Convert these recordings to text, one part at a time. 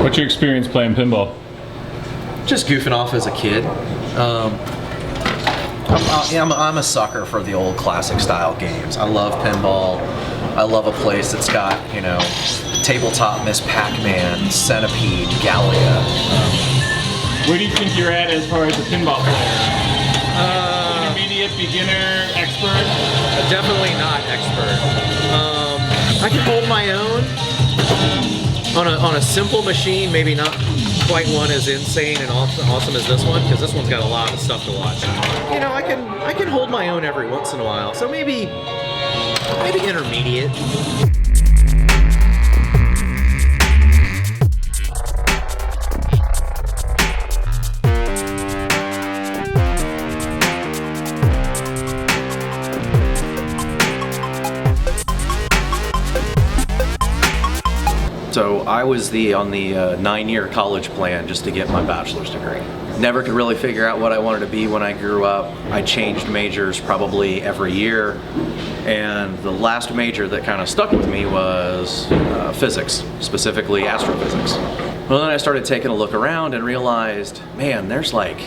What's your experience playing pinball? Just goofing off as a kid. I'm a sucker for the old classic style games. I love pinball. I love a place that's got, you know, tabletop Miss Pac-Man, Centipede, Gallia. Where do you think you're at as far as a pinball player? Intermediate, beginner, expert? Definitely not expert. I can hold my own on a simple machine, maybe not quite one as insane and awesome as this one, because this one's got a lot of stuff to watch. You know, I can hold my own every once in a while, so maybe intermediate. So I was on the 9-year college plan just to get my bachelor's degree. Never could really figure out what I wanted to be when I grew up. I changed majors probably every year, and the last major that kind of stuck with me was physics, specifically astrophysics. Well, then I started taking a look around and realized, man, there's like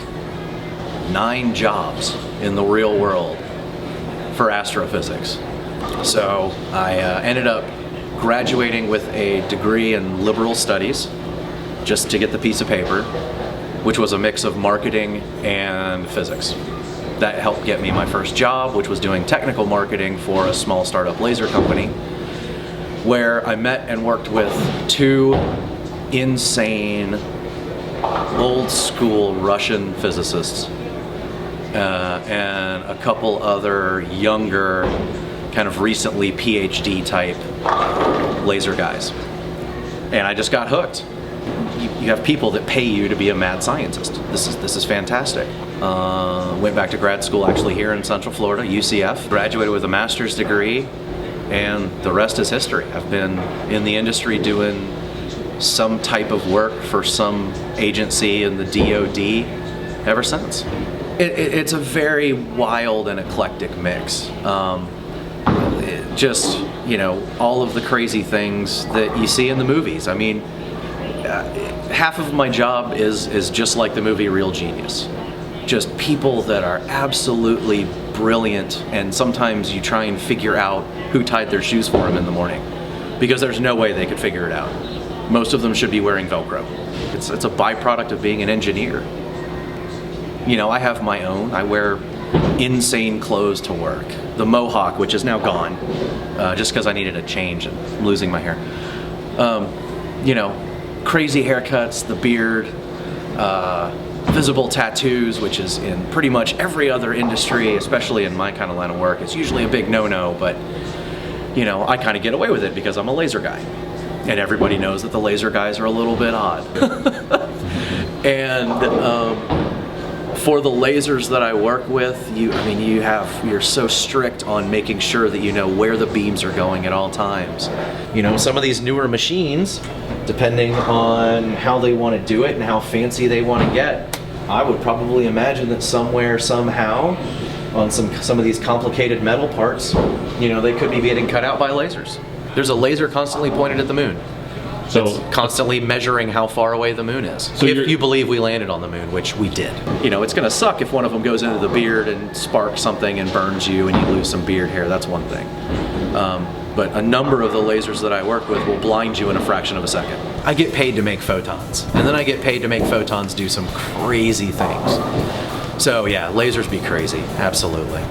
9 jobs in the real world for astrophysics. So I ended up graduating with a degree in liberal studies just to get the piece of paper, which was a mix of marketing and physics. That helped get me my first job, which was doing technical marketing for a small startup laser company, where I met and worked with 2 insane old school Russian physicists and a couple other younger, kind of recently PhD type laser guys. And I just got hooked. You have people that pay you to be a mad scientist. This is fantastic. Went back to grad school actually here in Central Florida, UCF. Graduated with a master's degree, and the rest is history. I've been in the industry doing some type of work for some agency in the DoD ever since. It's a very wild and eclectic mix. Just, you know, all of the crazy things that you see in the movies. I mean, half of my job is just like the movie Real Genius. Just people that are absolutely brilliant, and sometimes you try and figure out who tied their shoes for them in the morning, because there's no way they could figure it out. Most of them should be wearing Velcro. It's a byproduct of being an engineer. You know, I have my own. I wear insane clothes to work. The mohawk, which is now gone, just because I needed a change and I'm losing my hair. You know, crazy haircuts, the beard, visible tattoos, which is in pretty much every other industry, especially in my kind of line of work. It's usually a big no-no, but you know, I kind of get away with it because I'm a laser guy. And everybody knows that the laser guys are a little bit odd. And for the lasers that I work with, you're so strict on making sure that you know where the beams are going at all times. You know, some of these newer machines, depending on how they want to do it and how fancy they want to get, I would probably imagine that somewhere, somehow, on some of these complicated metal parts, you know, they could be getting cut out by lasers. There's a laser constantly pointed at the moon. So it's constantly measuring how far away the moon is. So if you believe we landed on the moon, which we did. You know, it's gonna suck if one of them goes into the beard and sparks something and burns you and you lose some beard hair, that's one thing. But a number of the lasers that I work with will blind you in a fraction of a second. I get paid to make photons, and then I get paid to make photons do some crazy things. So yeah, lasers be crazy, absolutely.